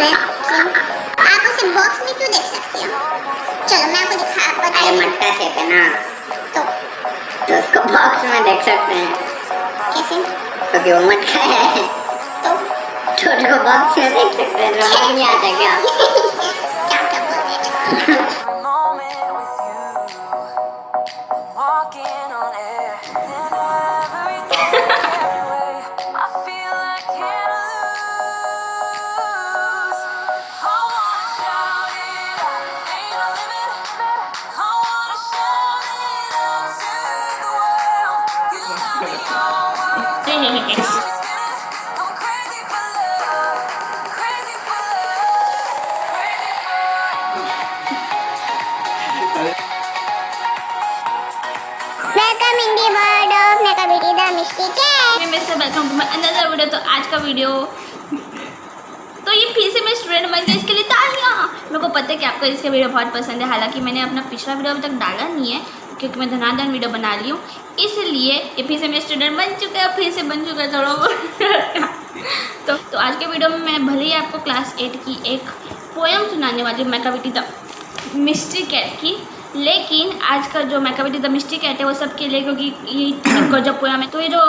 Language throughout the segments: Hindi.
आप उसे बॉक्स में क्यों देख सकती हो? चलो मैं आपको बताती हूँ। मट्टा शेप है ना, तो उसको बॉक्स में देख सकते हैं। कैसे? क्योंकि वो मट्टा है, तो छोटे को बॉक्स में देख सकते हैं। समझ नहीं आता क्या? क्या क्या बोल रहे हो? Welcome in the world of Macavity the mystery cat. Welcome to my another video. तो आज का वीडियो तो ये फिर से मैं स्टूडेंट बन गई, इसके लिए तालियां। मेरे को पता है कि आपको इसका वीडियो बहुत पसंद है। हालांकि मैंने अपना पिछला वीडियो अभी तक डाला नहीं है क्योंकि मैं धनाधन वीडियो बना ली हूँ, इसलिए ये फिर से मैं स्टूडेंट बन चुका है। फिर से बन चुका है थोड़ा बहुत। तो आज के वीडियो में मैं भले ही आपको क्लास 8 की एक पोएम सुनाने वाली हूँ, मेकाबिटी द मिस्ट्री कैट की। लेकिन आज का जो मेकाबिटी द मिस्ट्री कैट है वो सबके लिए, क्योंकि ये गजब पोएम है। तो ये जो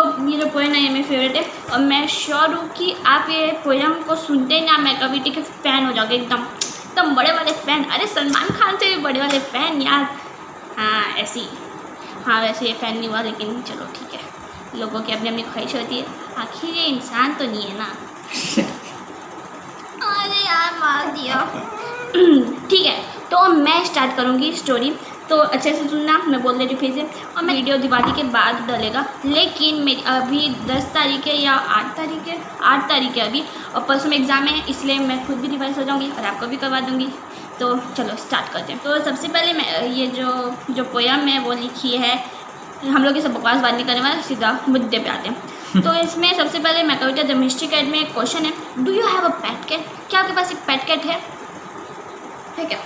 पोएम है ये मेरी फेवरेट है और मैं श्योर हूँ कि आप ये पोएम को सुनते ही ना मेकाबिटी के फ़ैन हो जाओगे, एकदम बड़े वाले फ़ैन। अरे सलमान खान से भी बड़े वाले फ़ैन यार। हाँ ऐसी, हाँ वैसे ये फ़ैन नहीं हुआ, लेकिन चलो ठीक है, लोगों की अपनी अपनी ख्वाहिश होती है। आखिर ये इंसान तो नहीं है ना। अरे यार मार दिया। ठीक है, तो मैं स्टार्ट करूँगी स्टोरी, तो अच्छे से सुनना। मैं बोल रही थी फिर से, और मैं वीडियो दिवाली के बाद डलेगा। लेकिन मेरी अभी 10 तारीख है या 8 तारीख है अभी, और परसों में एग्ज़ाम है, इसलिए मैं खुद भी रिवाइज हो जाऊँगी और आपको भी करवा दूँगी। तो चलो स्टार्ट करते हैं। तो सबसे पहले मैं ये जो पोएम है वो लिखी है, हम लोग ये सब बकवास बात नहीं करने वाले, सीधा मुद्दे पे आते हैं। तो इसमें सबसे पहले मेकाबिटी द मिस्ट्री कैट में एक क्वेश्चन है, do you have a pet cat? क्या आपके पास एक पेट कैट है क्या?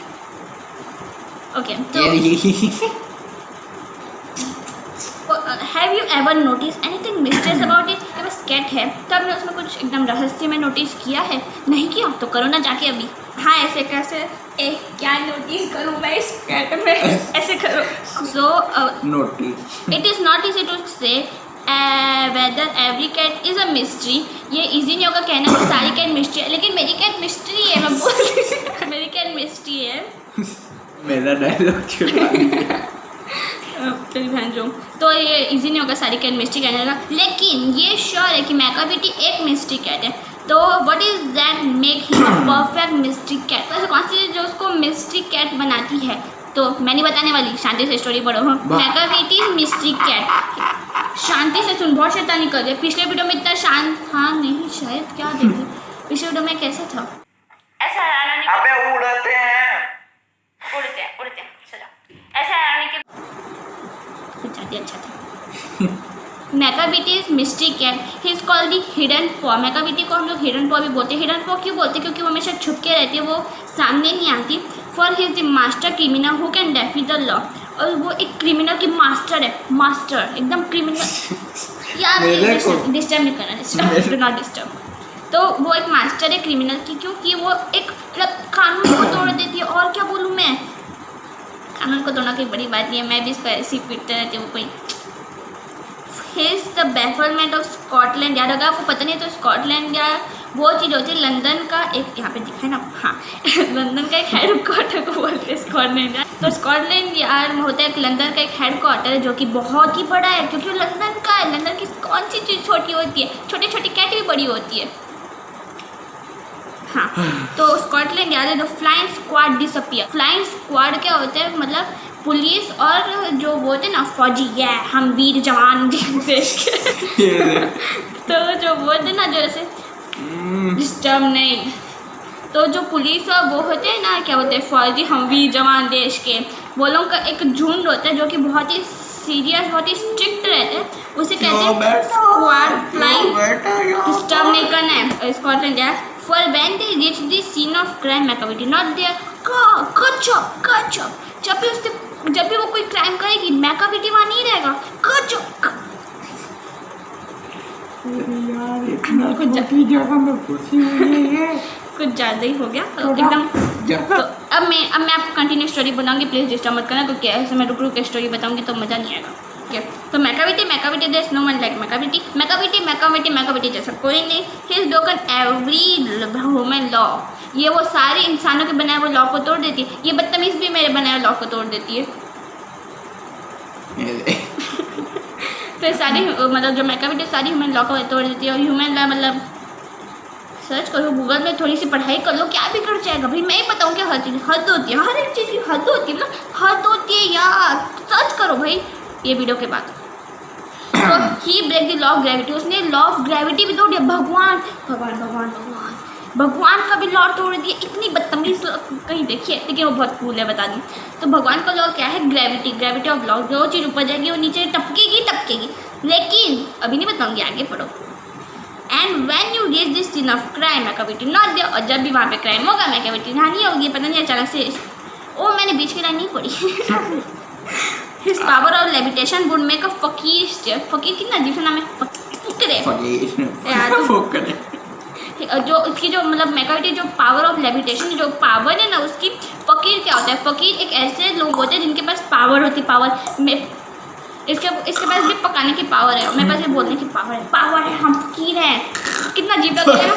ओके, तो have you ever notice anything mysterious about it? मेरे पास कैट है, तो आपने उसमें कुछ एकदम रहस्य में नोटिस किया है? नहीं किया तो करो ना जाके अभी। हाँ ऐसे कैसे, क्या नोटिस करूँ मैं इस कैट में? ऐसे करो। So notice, it is not easy to say whether every cat is a mystery. ये इजी नहीं होगा कहना कि सारी कैट मिस्ट्री है, लेकिन मेरी कैट मिस्ट्री है। मैं बोल मेरी कैट मिस्ट्री है। मेरा डायलॉग चलिए बहन जो, तो ये इजी नहीं होगा सारी कैट मिस्ट्री कहने का, लेकिन ये श्योर है कि मेकाबिटी एक मिस्ट्री कैट है। तो what is that make him a perfect mystery cat? वैसे कौन सी चीज़ जो उसको मिस्ट्री कैट बनाती है? तो मैं नहीं बताने वाली, शांति से स्टोरी पढ़ो। मेकाबिटी मिस्ट्री कैट। शांति से सुन, बहुत शैतानी कर दिया। पिछले वीडियो में इतना शांत, हाँ नहीं शायद, क्या देखे पिछले वीडियो में कैसा था? ऐसा अबे उड़ते हैं सजा ऐसा आने के अच्छा था। Macavity is mystery cat, he is called the hidden paw. Macavity को हम लोग हिडन पॉ भी बोलते हैं। हिडन पॉ क्यों बोलते हैं? क्योंकि वो हमेशा छुप के रहती है, वो सामने नहीं आती। For he is the master criminal who can DeFi the law. और वो एक क्रिमिनल की मास्टर है, मास्टर एकदम क्रिमिनल। यार डिस्टर्ब नहीं करना, डू नॉट डिस्टर्ब। तो वो एक मास्टर है क्रिमिनल की, क्योंकि वो एक मतलब कानून को तोड़ देती है। और क्या बोलूँ मैं, कानून को तोड़ना कोई बड़ी बात नहीं है, मैं भी इसको ऐसी पीटते रहती हूँ। कोई he's the bafflement of Scotland Yard. अगर आपको पता नहीं तो स्कॉटलैंड यार्ड वो चीज़ होती है लंदन का एक, यहाँ पे दिखा है ना, हाँ लंदन का एक हेड क्वार्टर को बोलते हैं स्कॉटलैंड यार्ड। तो स्कॉटलैंड यार्ड में होता है एक लंदन का एक हेड क्वार्टर है जो कि बहुत ही बड़ा है, क्योंकि वो लंदन का है। लंदन की कौन सी चीज़ छोटी होती है? छोटी छोटी कैट भी बड़ी होती है। हाँ, तो स्कॉटलैंड यार्ड है। The flying squad disappear. Flying squad क्या होता है? मतलब पुलिस और जो वो होते ना फौजी, ये हम वीर जवान देश के। तो जो वो होते ना, जो ऐसे डिस्टर्ब नहीं, तो जो पुलिस और वो होते हैं ना, क्या होते हैं, फौजी, हम वीर जवान देश के, वो लोगों का एक झुंड होता है जो कि बहुत ही सीरियस, बहुत ही स्ट्रिक्ट रहते हैं। उसे कहते हैं स्क्वाड फ्लाइंग। डिस्टर्ब नहीं करना है। Scotland yard for when they reach the scene of crime, मेकाबिटी not there। कचप जब भी वो कोई क्राइम करेगी मेकाबिटी वहाँ नहीं रहेगा। कचप यार इतना छोटी जगह में घुसी हुई है ये। कुछ ज़्यादा ही हो गया एकदम। तो अब मैं आपको कंटिन्यू स्टोरी बनाऊंगी, प्लीज़ डिस्टर्ब मत करना, क्योंकि ऐसे मैं रुक के स्टोरी बताऊंगी तो मज़ा नहीं आएगा। ओके, तो Macavity there is no one like Macavity जैसा कोई नहीं। He is broken every human law, ये वो सारे इंसानों के बनाए हुए लॉ को तोड़ देती है। ये बदतमीज भी मेरे बनाए हुए लॉ को तोड़ देती है। तो सारी मतलब जो मैकाविटी सारी ह्यूमन लॉ को तोड़ देती है। और ह्यूमन लॉ मतलब सर्च करो गूगल में, थोड़ी सी पढ़ाई कर लो, क्या बिगड़ जाएगा भाई। मैं ही बताऊँ क्या, हर चीज़ हद होती है, हर एक चीज़ की हद होती है, मतलब हद होती है यार। सर्च करो भाई ये वीडियो के बाद। तो he break the law of gravity, उसने लॉ ऑफ ग्रेविटी भी तोड़ दिया। भगवान का भी लॉ तोड़ दिया। इतनी बदतमीज कहीं देखिए, लेकिन वो बहुत कूल है, बता दी। तो भगवान का लॉ क्या है? ग्रेविटी ऑफ लॉ, जो चीज़ ऊपर जाएगी वो नीचे टपकेगी। लेकिन अभी नहीं बताऊँगी, आगे पढ़ो। And when you reach this scene of crime Macavity not there, और जब भी वहाँ पे क्राइम होगा मैकाविटी यहाँ नहीं होगी। पता नहीं अचानक से ओ मैंने बीच की लाइन नहीं पढ़ी। His power of levitation would make a फकीर स्टेयर। फकीर कितना अजीब सा नाम है, फकीर। जो उसकी जो मतलब मैकाविटी जो पावर ऑफ लेविटेशन जो पावर है ना उसकी, फकीर क्या होता है? फकीर एक ऐसे लोग होते हैं जिनके पास पावर होती है। पावर में इसके पास भी पकाने की पावर है, मेरे पास भी बोलने की पावर है। हम फकीर हैं, कितना अजीब लगता है।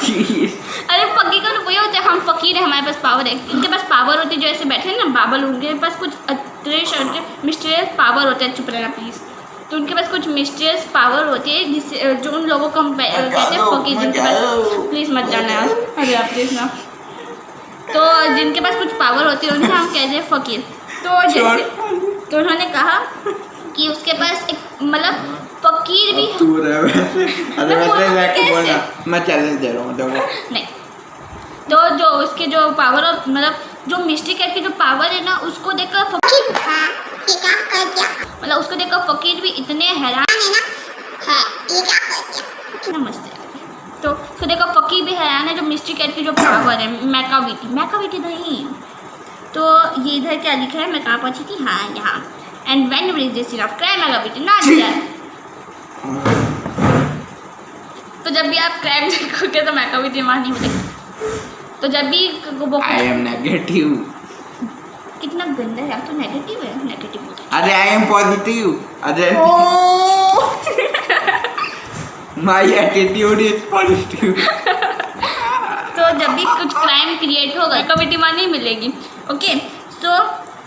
अरे फकीर का वही होता है, हम फकीर हैं, हमारे पास पावर है। इनके पास पावर होती है, जो ऐसे बैठे हैं ना बाबल, उनके पास कुछ मिस्टीरियस पावर होता है। चुप रहना प्लीज़। तो उनके पास कुछ मिस्टीरियस पावर होती है जिससे जो उन लोगों को हम कहते हैं फकीर, जिनके पास प्लीज़ मत जाना यार, अरे आप प्लीज़ ना। तो जिनके पास कुछ पावर होती है उन्हें हम कहते हैं फकीर। तो जैसे तो उन्होंने कहा कि उसके पास एक मतलब फकीर भी मैं चैलेंज दे रहा हूँ नहीं। तो जो उसके जो पावर ऑफ मतलब जो मिस्ट्री कैट की जो पावर है ना, उसको देखकर फकीर मतलब उसको देखकर फकीर भी इतने हैरान है ना, कितना मस्त है। तो उसको देखकर फकीर भी हैरान है, जो मिस्ट्री कैट की जो पावर है मैकाविटी नहीं। तो ये इधर क्या लिखा है, मैं कहाँ पहुँची थी? हाँ यहाँ। And when you reach this scene of crime Macavity not there. तो जब भी आप क्राइम देखोगे तो मैकाविटी वहाँ नहीं मिलेगी। तो जब भी वो आई एम नेगेटिव, कितना गंदा है, आप तो नेगेटिव है, नेगेटिव होता है। अरे आई एम पॉजिटिव, अरे माय एटीट्यूड इज पॉजिटिव। तो जब भी कुछ क्राइम क्रिएट होगा मैकाविटी वहाँ नहीं मिलेगी। Okay, so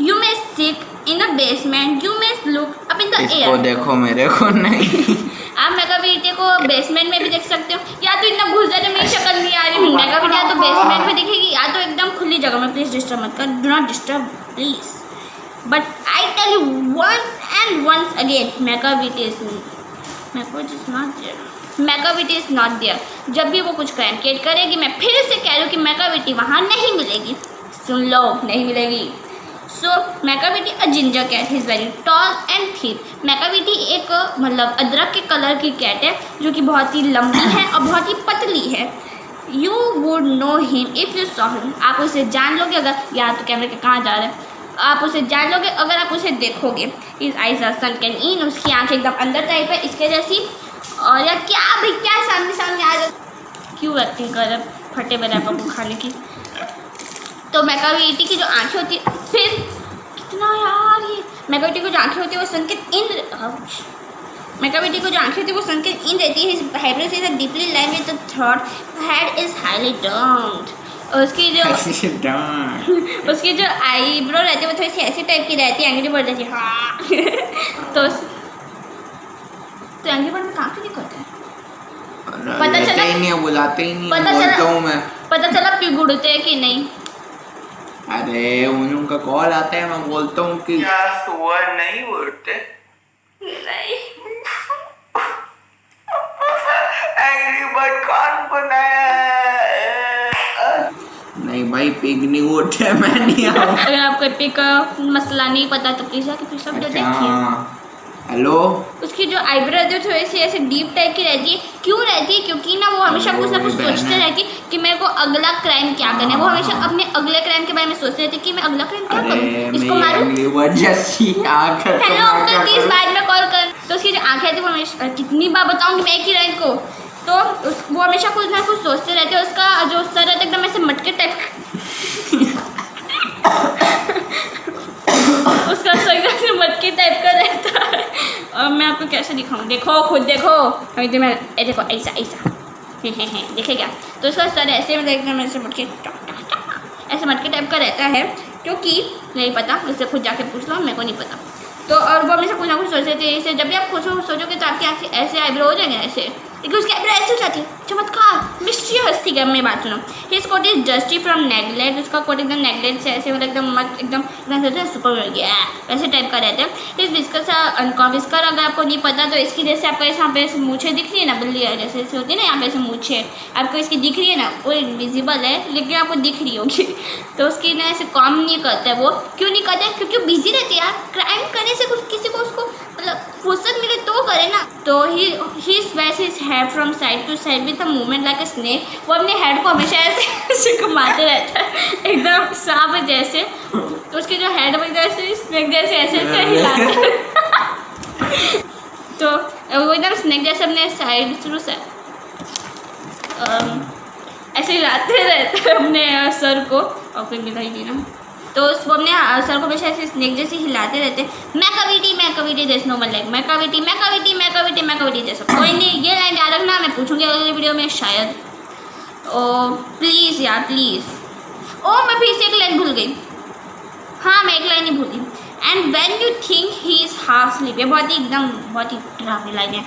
you may sit in a basement, you may look up in the air. इसको देखो, मेरे को नहीं। आप मैकाविटी को बेसमेंट में भी देख सकते हो, या तो इतना घुस जाए मेरी शक्ल नहीं आ रही। मैकाविटी या तो बेसमेंट में दिखेगी या तो एकदम खुली जगह में। प्लीज़ डिस्टर्ब मत कर, do not disturb please. But I tell you once again Macavity is not there. जब भी वो कुछ क्राइम क्रिएट करेगी, मैं फिर से कह रही हूँ कि मैकाविटी वहाँ नहीं मिलेगी। सुन लो, नहीं मिलेगी। So Macavity a ginger cat, he is very tall and thin. Macavity एक मतलब अदरक के कलर की कैट है जो कि बहुत ही लंबी है और बहुत ही पतली है। You would know him if you saw him. आप उसे जान लोगे अगर, या तो कैमरे के कहाँ जा रहे हैं, आप उसे जान लोगे अगर आप उसे देखोगे। हिज आइज आर सनकन इन, उसकी आँखें एकदम अंदर टाइप है इसके जैसी। और या क्या भाई क्या सामने आ रहा, क्यों एक्टिंग कर रहे फटे बना पप्पू खाने की। तो मैकाविटी की जो आँखें होती है, फिर कितना यार ये मैकाविटी को जो आँखें होती है वो सनकन इन, मैकाविटी को जो आँखें होती है वो सनकन इन रहती है। His high brows is deeply lined with the thought, head is highly domed. उसकी जो आईब्रो रहती है वो थोड़ी सी ऐसी टाइप की रहती है, एंग्री बर्ड जैसी। हाँ तो एंग्री बर्ड में कहाँ से दिखते हैं? पता चला ही नहीं, बुलाते ही नहीं, बोलता हूँ मैं। पता चला पिघुड़ते हैं कि नहीं? अरे उनका कॉल आता है, मैं बोलता हूँ कि क्या सुअर नहीं उड़ते। नहीं, एंग्री बर्ड कौन बनाया? नहीं भाई, पिग नहीं उड़ते, मैं नहीं आऊँ। अगर आपको पिग का मसला नहीं पता तो प्लीज जाके फिर सब देखिए। हेलो, उसकी जो आईब्रो रहती है थोड़ी सी ऐसे डीप टाइप की रहती है। क्यों रहती है? क्योंकि ना वो हमेशा कुछ ना कुछ सोचते रहती है कि मेरे को अगला क्राइम क्या करना है। वो हमेशा अपने अगले क्राइम के बारे में सोचते रहती है कि मैं अगला क्राइम क्या करूँ, इसको मारूं। हेलो अंकल, प्लीज बाद में कॉल कर। तो उसकी जो आँखें थी वो हमेशा, कितनी बार बताऊँगी मैं एक ही रैंक को तो वो हमेशा कुछ ना कुछ सोचते रहते हैं। उसका जो सर है एकदम ऐसे मटके टाइप उसका सर एकदम मटके टाइप का रहता है। और मैं आपको कैसे दिखाऊँ, देखो खुद देखो, अभी तो मैं देखो ऐसा ऐसा देखेगा। तो उसका सर ऐसे मतलब एकदम ऐसे मटके ऐसे मटके टाइप का रहता है, क्योंकि नहीं पता, उससे खुद जाके पूछ लो, मेरे को नहीं पता। तो और वो हमेशा कुछ ना कुछ सोचते थे ऐसे। जब भी आप खुद सोचोगे तो आपकी आँखें ऐसे आईब्रो हो जाएंगे ऐसे, लेकिन उसकी आईब्रो ऐसे हो जाती है। चमत्कार, मिस्टीरियस। ठीक है, मैं बात सुनो। His coat is dusty from neglect. उसका कोट एकदम नेगलेक्ट से ऐसे मतलब एकदम मत एकदम सुपर मिल गया ऐसे टाइप का रहता है। हिज विस्कर विस्कर अगर आपको नहीं पता तो इसकी जैसे आपको ऐसे यहाँ पे ऐसे मूछे दिख रही है ना, बिल्ली जैसे ऐसे होती है ना, यहाँ पे ऐसे मूछे आपको इसकी दिख रही है ना, वो इनविजिबल है लेकिन आपको दिख रही होगी। तो उसकी ना ऐसे काम नहीं करता है। वो क्यों नहीं करता है? क्योंकि बिजी रहती है यार। क्राइम करने से कुछ किसी को उसको मतलब फुर्सत मिले तो करे ना। तो he sways his head from side to side with a movement like a snake. वो अपने हेड को हमेशा ऐसे ऐसे घुमाते रहता है एकदम सांप जैसे। तो उसके जो हेड में जैसे स्नेक जैसे ऐसे ऐसे हिलाता है तो वो एकदम स्नेक जैसे अपने साइड थ्रू ऐसे हिलाते रहते हैं अपने सर को। और फिर मिला ही नहीं ना, तो वो अपने सर को हमेशा ऐसे स्नेक जैसे हिलाते रहते हैं। मैं कविटी जैसे नॉर्मल लाइक मैं कविटी जैसा कोई नहीं। ये लाइन याद रखना, मैं पूछूंगी अगली वीडियो में शायद। ओ प्लीज़ यार प्लीज़। ओ मैं फिर से एक लाइन भूल गई। हाँ मैं एक लाइन ही भूल गई। And when you think he is half sleep. ये बहुत ही डरावनी लाइन है।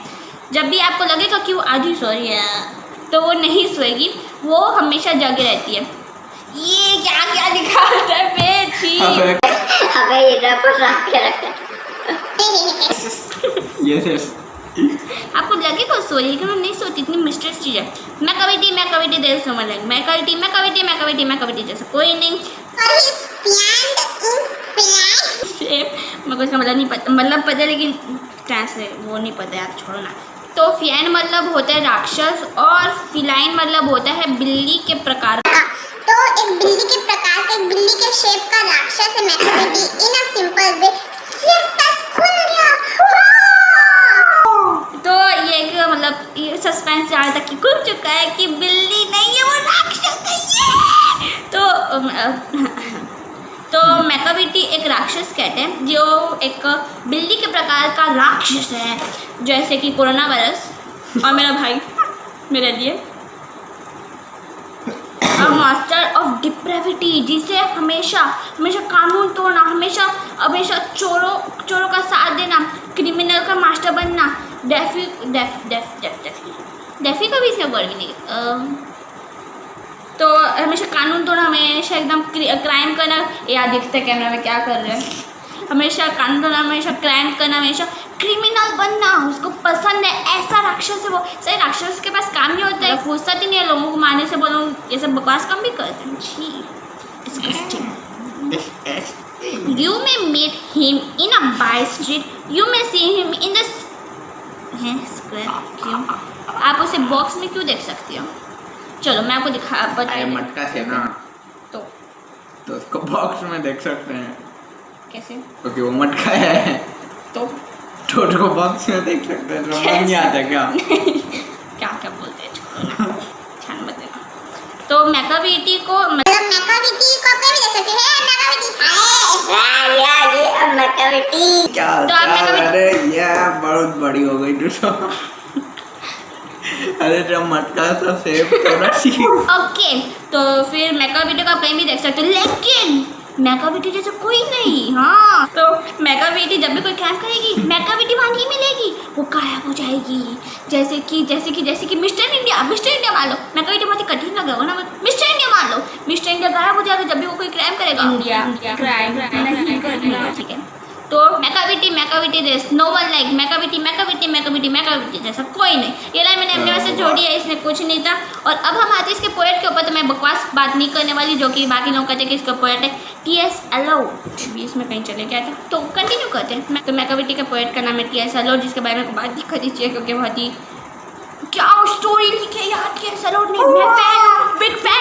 जब भी आपको लगेगा कि वो आधी सो रही है तो वो नहीं सोएगी, वो हमेशा जगे रहती है। ये क्या क्या दिखाता है बेची। अबे ये रबर रख के रखा यस आपको लगेगा सो रही है, लेकिन मैं नहीं सोती, इतनी मिस्टेरियस चीज़ है। मैं कविटी देर से मतलब मैं कविटी जैसा कोई नहीं। मेरे को इसका मतलब नहीं पता, मतलब पता है लेकिन ट्रांसलेट वो नहीं पता यार, छोड़ो ना। तो फियान मतलब होता है राक्षस और फिलाइन मतलब होता है बिल्ली के प्रकार का। तो एक बिल्ली के प्रकार का, एक बिल्ली के शेप का राक्षस है मैक्रोबिटी। इन अ सिंपल वे खुल गया। तो ये एक मतलब ये सस्पेंस यहाँ तक कि खुल चुका है कि बिल्ली नहीं है, वो राक्षस है। तो मैकाविटी एक राक्षस कहते हैं जो एक बिल्ली के प्रकार का राक्षस है, जैसे कि कोरोना वायरस और मेरा भाई मेरे लिए मास्टर ऑफ डिप्रेविटी, जिसे हमेशा कानून तोड़ना, हमेशा चोरों का साथ देना, क्रिमिनल का मास्टर बनना। डेफी का भी इसका वर्ड भी नहीं। तो हमेशा कानून तोड़ना, हमेशा एकदम क्राइम करना। यार दिखते कैमरा में क्या कर रहे हैं। हमेशा कानून तोड़ना, हमेशा क्राइम करना, हमेशा क्रिमिनल बनना उसको पसंद है। ऐसा राक्षस है वो। सही राक्षस के पास काम नहीं होता है, फुर्सत ही नहीं है लोगों को मारने से। बोलो ये सब बकवास काम भी करते हैं। छी You may meet him in a by street. You may see him in the square. क्यों? आप उसे बॉक्स में क्यों देख सकती हो? चलो मैं आपको अरे मटका से ना, तो उसको बॉक्स में देख सकते हैं। कैसे? क्योंकि वो मटका है। तो छोटे को बॉक्स में देख सकते हैं। समझ नहीं आता क्या? क्या बोलते हैं, छोड़ो ना, छान मत देना। तो मैकाविटी को मैकाविटी को कोई भी देख सकते हैं। मैकाविटी क्या तो आप अरे ये बहुत बड़ी हो गई तू तो। अरे जब मटका तो सेब थोड़ा सी। ओके, तो फिर मैकाविटी को आप कहीं भी देख सकते हो, लेकिन मैकाविटी जैसे कोई नहीं। हाँ, तो मैकाविटी जब भी कोई क्राइम करेगी मैकाविटी वहाँ नहीं मिलेगी, वो गायब हो जाएगी। जैसे कि मिस्टर इंडिया मान लो। मैकाविटी बहुत ही कठिन लग रहा होगा ना। मिस्टर इंडिया मान लो, मिस्टर इंडिया गायब हो जाएगा जब भी वो कोई क्राइम करेगा। इंडिया क्राइम नहीं करेगा, ठीक है। तो Macavity this no one like Macavity जैसा कोई नहीं। ये लाइन मैंने अपने वैसे जोड़ी है, इसमें कुछ नहीं था। और अब हम आते हैं इसके पोएट के ऊपर। तो मैं बकवास बात नहीं करने वाली जो कि बाकी लोग कहते हैं कि इसका पोएट है T.S. Eliot। बीच में कहीं चले गया था, तो कंटिन्यू करते हैं। तो मैकाविटी के पोएट का नाम है T.S. Eliot, जिसके बारे में बात नहीं करनी चाहिए क्योंकि बहुत ही क्या स्टोरी लिखे यार T.S. Eliot ने। बिग फैन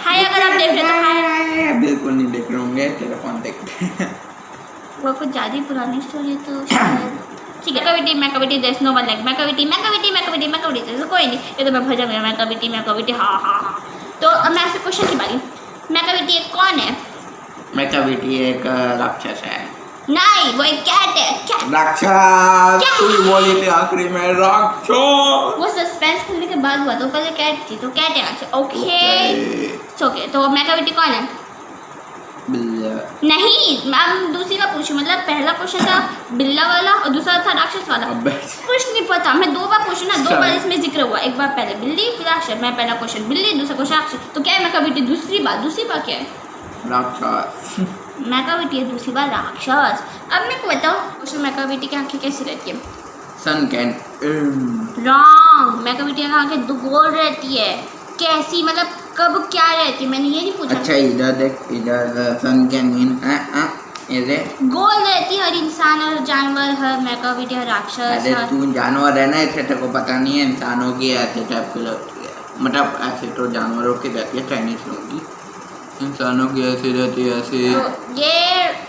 हाय अगर आप देख रहे तो हाय। बिल्कुल नहीं देख रहे होंगे, टेलीफोन देखते हैं। वो कुछ ज़्यादा पुरानी स्टोरी है तो ठीक है, Macavity there is no one like Macavity कोई नहीं, ये तो मैं भजन में मैकाविटी हाँ। तो अब मैं आपसे क्वेश्चन की बारी, मैकाविटी कौन है? मैकाविटी एक राक्षस है। नहीं, वो एक कैट है। कैट राक्षस तू बोली थी आखिरी में राक्षस। वो सस्पेंस खुलने के बाद हुआ, तो पहले कैट थी, तो कैट है राक्षस। ओके, तो मैकाविटी कौन है? बिल्ला। नहीं, मैं दूसरी का पूछूं, मतलब पहला क्वेश्चन था बिल्ला वाला और दूसरा था राक्षस वाला। कुछ नहीं पता, मैं 2 बार पूछूं ना, 2 बार इसमें जिक्र हुआ, एक बार पहले बिल्ली फिर राक्षस। मैं पहला क्वेश्चन बिल्ली, दूसरा क्वेश्चन राक्षस, तो क्या है मैकाविटी? दूसरी बार क्या है? राक्षस। मैकाविटी है दूसरी बार राक्षस। अब मेरे को बताओ क्वेश्चन, मैकाविटी की आंखें कैसी रहती है? सन कैन रॉन्ग, मैकाविटी की आंखें 2 गोल रहती है। कैसी, मतलब कब क्या रहती है, मैंने ये नहीं पूछा। अच्छा इधर देख, इधर सन कैन मीन इधर गोल रहती है, हर इंसान और जानवर, हर मैकाविटी, हर राक्षस। अरे तू जानवर है ना, ऐसे तेरे को पता नहीं है। इंसानों की ऐसे टाइप की रहती है, मतलब ऐसे तो जानवरों की रहती है, चाइनीज लोगों की। इंसानों की ऐसी रहती है ऐसे। तो ये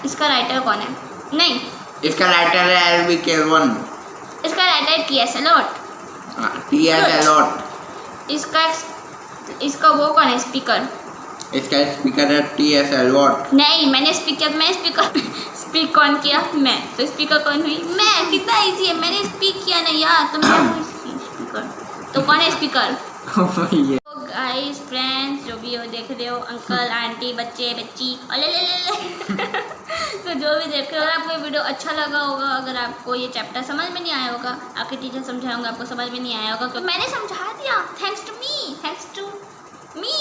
इसका राइटर कौन है? नहीं, इसका राइटर है एलवी केल्वन। इसका राइटर है टी.एस. एलियट। टी.एस. एलियट। इसका वो कौन है स्पीकर? इसका स्पीकर है टी.एस. एलियट। नहीं, मैंने स्पीक कौन किया? मैं। तो स्पीकर कौन हुई? मैं। कितना इजी है, मैंने स्पीक किया ना यार, तो मैं हूँ स्पीकर। तो कौन है स्पीकर? ये तो गाइस फ्रेंड्स जो भी हो देख रहे हो, अंकल आंटी बच्चे बच्ची तो जो भी देख रहे हो, अगर आपको ये वीडियो अच्छा लगा होगा, अगर आपको ये चैप्टर समझ में नहीं आया होगा, आपके टीचर समझाए होंगे, आपको समझ में नहीं आया होगा, तो मैंने समझा दिया, थैंक्स टू मी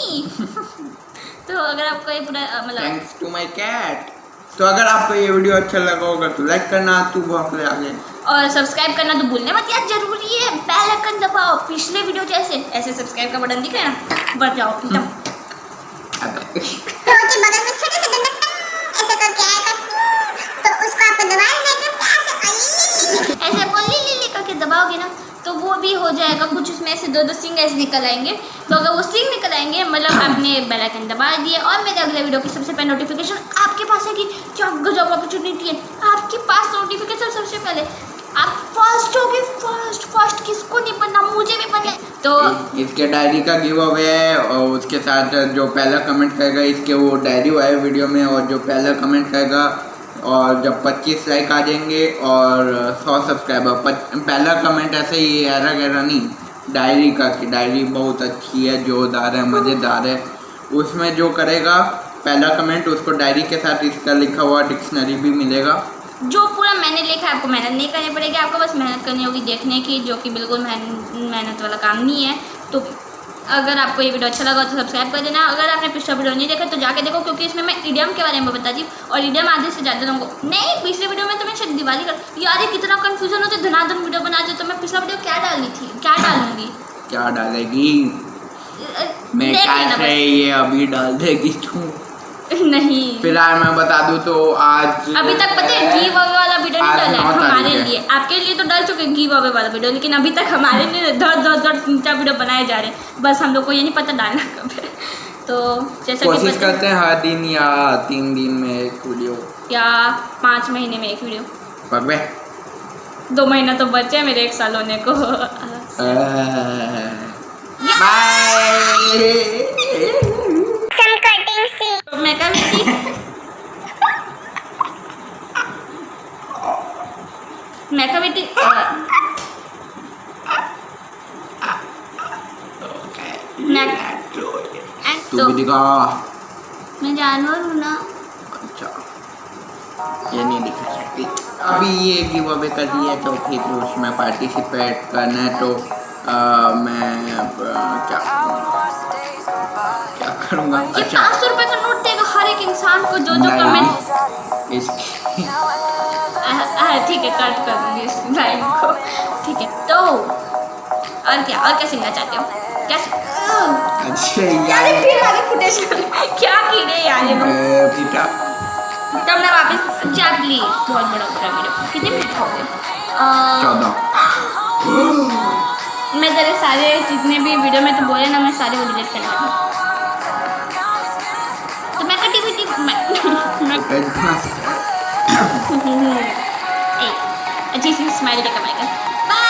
तो अगर आपको ये पूरा मतलब थैंक्स टू माय कैट। तो अगर आपको ये वीडियो अच्छा लगा होगा तो लाइक करना, तू भौंकले आगे, और सब्सक्राइब करना तो भूलने मत यार, जरूरी है। बेल आइकन दबाओ, पिछले वीडियो जैसे ऐसे सब्सक्राइब का बटन दिख रहा है ना, बढ़ जाओ एकदम। तो उसके बगल में छोटे से डंडा ऐसे करके आएगा, तो उसको आप दबा लेना, ऐसे को ली करके दबाओगे ना, तो वो भी हो जाएगा। कुछ उसमें ऐसे 2 सिंग ऐसे निकल आएंगे, तो अगर वो सिंग निकल आएंगे मतलब आपने बेल आइकन दबा दिए, और मेरे अगले वीडियो की सबसे पहले नोटिफिकेशन आपके पास आएगी। क्या गजब अपॉर्चुनिटी है, आपके पास नोटिफिकेशन सबसे पहले, आप फर्स्ट होगे। फर्स्ट किसको नहीं बनना, मुझे भी बनना है। तो इसके डायरी का गिव अवे है, और उसके साथ जो पहला कमेंट करेगा इसके वो डायरी हुआ है वीडियो में, और जो पहला कमेंट करेगा, और जब 25 लाइक आ जाएंगे और 100 सब्सक्राइबर, पहला कमेंट ऐसे ही एरा नहीं, डायरी का, कि डायरी बहुत अच्छी है, जोरदार है, मज़ेदार है, उसमें जो करेगा पहला कमेंट, उसको डायरी के साथ इसका लिखा हुआ डिक्शनरी भी मिलेगा। जो पूरा मैंने लिखा है, आपको मेहनत नहीं करनी पड़ेगी, आपको बस मेहनत करनी होगी देखने की, जो कि बिल्कुल मेहनत वाला काम नहीं है। तो अगर आपको ये वीडियो अच्छा लगा तो सब्सक्राइब कर देना। अगर आपने पिछला वीडियो नहीं देखा तो जाके देखो, क्योंकि इसमें मैं इडियम के बारे में बताती हूँ, और इडियम आधे से ज़्यादा लोगों को नहीं। पिछले वीडियो में तो मैं शायद दिवाली कर यार, ये कितना कन्फ्यूजन होता है, धनाधन वीडियो बनाते, तो मैं पिछला वीडियो क्या डालनी थी, क्या डालूंगी, क्या डालेगी? मैं देख लेना कैसे ये अभी डाल देगी तू? नहीं, फिलहाल मैं बता दूं तो आज अभी तक पता है गिव अवे वाला वीडियो नहीं आज डाला है 9 तारीख हमारे है। लिए। आपके लिए तो डाल चुके गिव अवे वाला वीडियो, लेकिन अभी तक हमारे लिए दर्द 3-4 वीडियो बनाए जा रहे हैं, बस हम लोग को ये नहीं पता डालना कब है। तो जैसा कि कोशिश करते हैं हर दिन या 3 दिन में एक वीडियो, या 5 महीने में एक वीडियो। पकड़े 2 महीना तो बचे मेरे 1 साल होने को। बाय। तो मैं क्या बेटी तू भी दिखा। मैं जानवर हूँ ना। अच्छा, ये नहीं दिखा सकती। अभी ये गिव अवे कर दिया तो फिर उसमें पार्टिसिपेट करना है, तो मैं क्या करूँगा? ये अच्छा 500 रुपए का नोट देगा हर एक इंसान को जो कमेंट। ठीक है, कट कर दूंगी इस लाइन को। ठीक है, तो और क्या सीखना चाहते हो? क्या अच्छा यार फिर आगे फुटेज क्या कीड़े यार बेटा, तब मैं वापस प्लीज। बहुत बड़ा पूरा वीडियो कितने मिनट हो गए? 14। मैं तेरे सारे जितने भी वीडियो में तो बोले ना, मैं सारे वो डिलीट करने लगी। तो मैं कटी मैं अच्छी सी स्माइल देकर पाएगा। बाय।